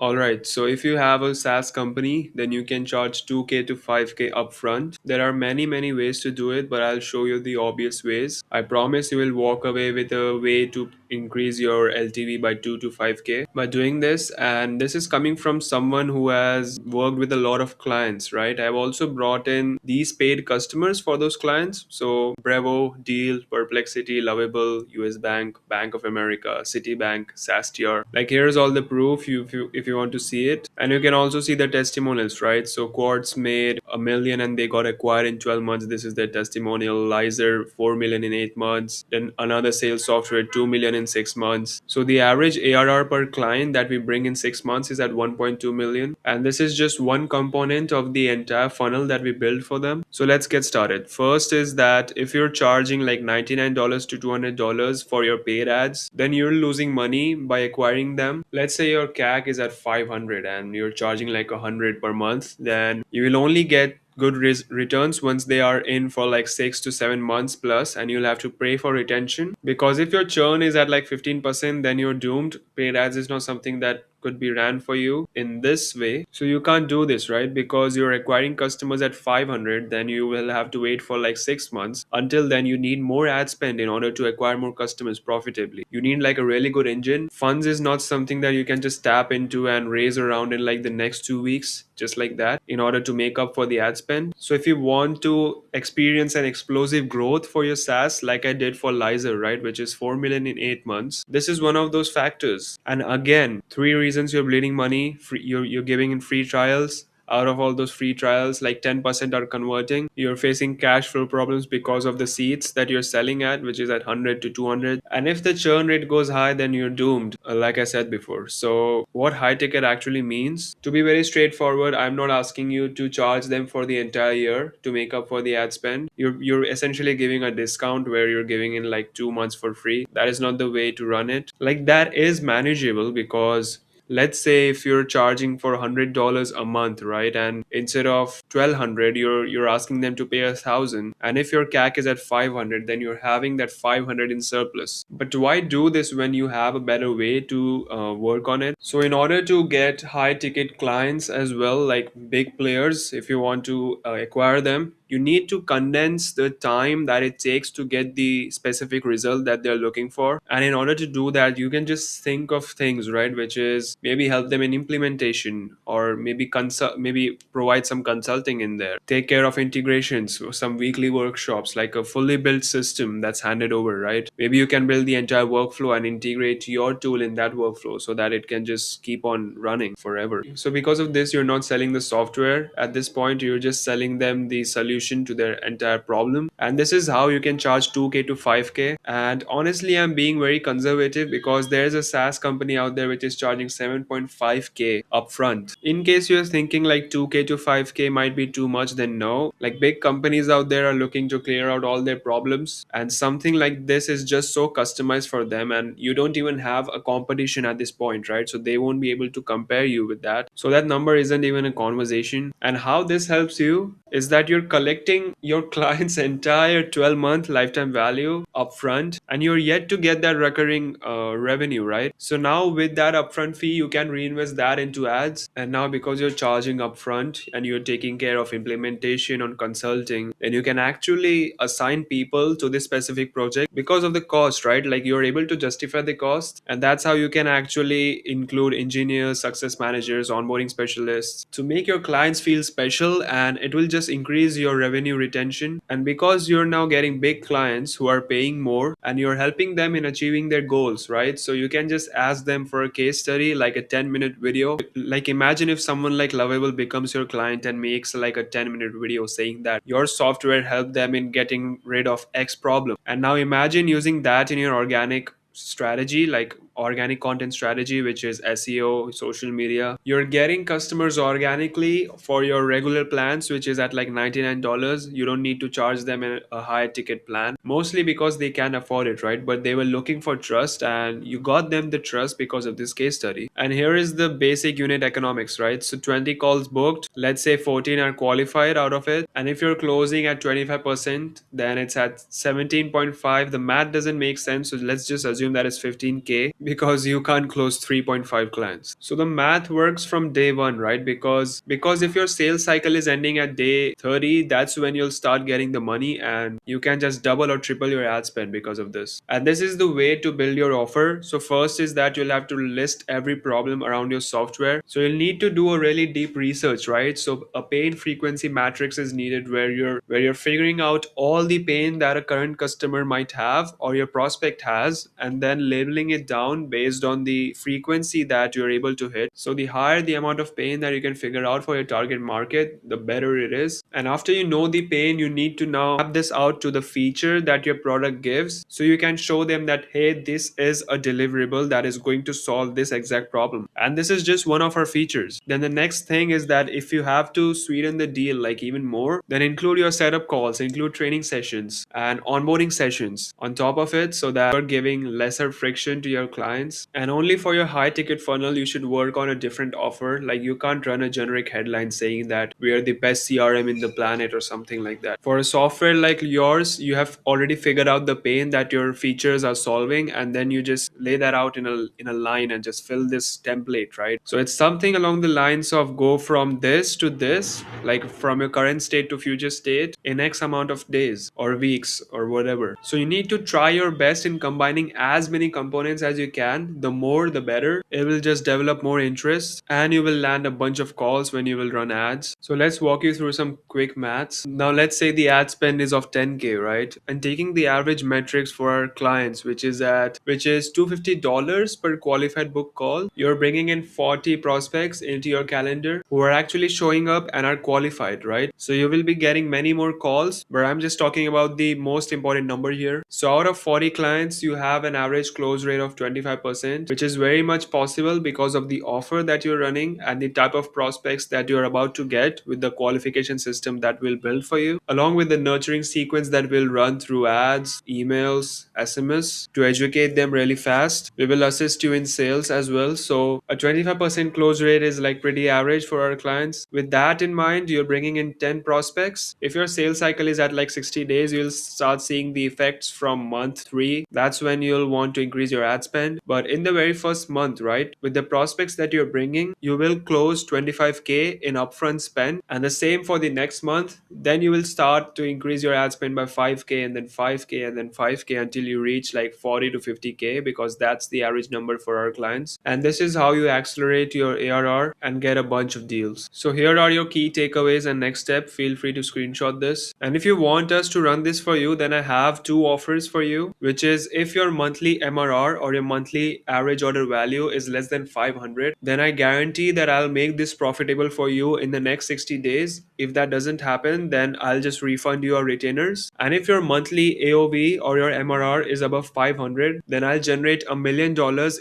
All right. So if you have a SaaS company, then you can charge 2K to 5K upfront. There are many ways to do it, but I'll show you the obvious ways. I promise you will walk away with a way to increase your LTV by 2 to 5K by doing this. And this is coming from someone who has worked with a lot of clients, right? I've also brought in these paid customers for those clients. So Brevo, Deal, Perplexity, Lovable, US Bank, Bank of America, Citibank, Sastier. Like here's all the proof if you want to see it. And you can also see the testimonials, right? So Quartz made 1 million and they got acquired in 12 months. This is their testimonial. Lizer 4 million in 8 months. Then another sales software 2 million in 6 months. So the average ARR per client that we bring in 6 months is at 1.2 million. And this is just one component of the entire funnel that we build for them. So let's get started. First is that if you're charging like $99 to $200 for your paid ads, then you're losing money by acquiring them. Let's say your CAC is at 500 and you're charging like 100 per month, then you will only get good returns once they are in for like 6 to 7 months plus, and you'll have to pay for retention, because if your churn is at like 15%, then you're doomed. Paid ads is not something that could be ran for you in this way. So you can't do this, right? Because you're acquiring customers at 500, then you will have to wait for like 6 months. Until then, you need more ad spend in order to acquire more customers profitably. You need like a really good engine. Funds is not something that you can just tap into and raise around in like the next 2 weeks, just like that, in order to make up for the ad spend. So if you want to experience an explosive growth for your SaaS, like I did for Lizer, right, which is 4 million in 8 months, this is one of those factors. And again, three reasons you're bleeding money: you're giving in free trials. Out of all those free trials, like 10% are converting. You're facing cash flow problems because of the seats that you're selling at, which is at 100 to 200. And if the churn rate goes high, then you're doomed, like I said before. So what high ticket actually means, to be very straightforward, I'm not asking you to charge them for the entire year to make up for the ad spend. You're essentially giving a discount where you're giving in like 2 months for free. That is not the way to run it. Like that is manageable, because let's say if you're charging for $100 a month, right, and instead of 1200 you're asking them to pay 1,000, and if your CAC is at 500, then you're having that 500 in surplus. But why do this when you have a better way to work on it? So in order to get high ticket clients as well, like big players, if you want to acquire them, you need to condense the time that it takes to get the specific result that they're looking for. And in order to do that, you can just think of things, right, which is maybe help them in implementation, or maybe consult, maybe provide some consulting in there, take care of integrations, some weekly workshops, like a fully built system that's handed over, right? Maybe you can build the entire workflow and integrate your tool in that workflow so that it can just keep on running forever. So because of this, you're not selling the software at this point, you're just selling them the solution to their entire problem. And this is how you can charge 2K to 5K. And honestly, I'm being very conservative, because there's a SaaS company out there which is charging 7.5K upfront. In case you're thinking like 2K to 5K might be too much, then no. Like big companies out there are looking to clear out all their problems, and something like this is just so customized for them, and you don't even have a competition at this point, right? So they won't be able to compare you with that. So that number isn't even a conversation. And how this helps you is that you're collecting your client's entire 12-month lifetime value upfront, and you're yet to get that recurring revenue, right? So now with that upfront fee, you can reinvest that into ads. And now because you're charging upfront and you're taking care of implementation on consulting, then you can actually assign people to this specific project because of the cost, right? Like you're able to justify the cost, and that's how you can actually include engineers, success managers, onboarding specialists to make your clients feel special, and it will just increase your revenue retention. And because you're now getting big clients who are paying more, and you're helping them in achieving their goals, right? So you can just ask them for a case study, like a 10-minute video. Like imagine if someone like Lovable becomes your client and makes like a 10-minute video saying that your software helped them in getting rid of X problem. And now imagine using that in your organic strategy, like organic content strategy, which is SEO, social media. You're getting customers organically for your regular plans, which is at like $99. You don't need to charge them a high ticket plan, mostly because they can afford it, right? But they were looking for trust, and you got them the trust because of this case study. And here is the basic unit economics, right? So 20 calls booked, let's say 14 are qualified out of it. And if you're closing at 25%, then it's at 17.5. The math doesn't make sense. So let's just assume assume that it's 15K because you can't close 3.5 clients. So the math works from day one, right? Because if your sales cycle is ending at day 30, that's when you'll start getting the money, and you can just double or triple your ad spend because of this. And this is the way to build your offer. So first is that you'll have to list every problem around your software. So you'll need to do a really deep research, right? So a pain frequency matrix is needed where you're figuring out all the pain that a current customer might have or your prospect has, and then labeling it down based on the frequency that you're able to hit. So the higher the amount of pain that you can figure out for your target market, the better it is. And after you know the pain, you need to now map this out to the feature that your product gives, so you can show them that, hey, this is a deliverable that is going to solve this exact problem, and this is just one of our features. Then the next thing is that if you have to sweeten the deal like even more, then include your setup calls, include training sessions and onboarding sessions on top of it, so that you're giving lesser friction to your clients. And only for your high ticket funnel, you should work on a different offer. Like, you can't run a generic headline saying that we are the best CRM in the planet or something like that. For a software like yours, you have already figured out the pain that your features are solving, and then you just lay that out in a line and just fill this template, right? So it's something along the lines of go from this to this, like from your current state to future state in X amount of days or weeks or whatever. So you need to try your best in combining as many components as you can. The more the better. It will just develop more interest, and you will land a bunch of calls when you will run ads. So let's walk you through some quick maths. Now let's say the ad spend is of 10K, right? And taking the average metrics for our clients, which is $250 per qualified book call, you're bringing in 40 prospects into your calendar who are actually showing up and are qualified, right? So you will be getting many more calls, but I'm just talking about the most important number here. So out of 40 clients, you have an average close rate of 25%, which is very much possible because of the offer that you're running and the type of prospects that you're about to get with the qualification system that we'll build for you, along with the nurturing sequence that we'll run through ads, emails, SMS to educate them really fast. We will assist you in sales as well. So a 25% close rate is like pretty average for our clients. With that in mind, you're bringing in 10 prospects. If your sales cycle is at like 60 days, you'll start seeing the effects from month 3. That's when you'll want to increase your ad spend. But in the very first month, right, with the prospects that you're bringing, you will close 25K in upfront spend, and the same for the next month. Then you will start to increase your ad spend by 5K, and then 5K, and then 5K until you reach like 40 to 50K, because that's the average number for our clients. And this is how you accelerate your ARR and get a bunch of deals. So here are your key takeaways and next step. Feel free to screenshot this. And if you want us to run this for you, then I have 2 offers for you, which is if your monthly MRR or your monthly average order value is less than 500, then I guarantee that I'll make this profitable for you in the next 60 days. If that doesn't happen, then I'll just refund you your retainers. And if your monthly AOV or your MRR is above 500, then I'll generate $1 million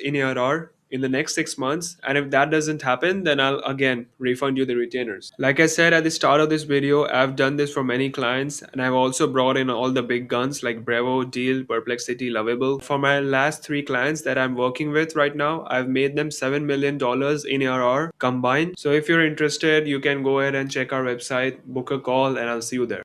in ARR in the next 6 months. And if that doesn't happen, then I'll again refund you the retainers. Like I said at the start of this video, I've done this for many clients, and I've also brought in all the big guns like Bravo, Deal, Perplexity, Lovable. For my last 3 clients that I'm working with right now, I've made them $7 million in ARR combined. So if you're interested, you can go ahead and check our website, book a call, and I'll see you there.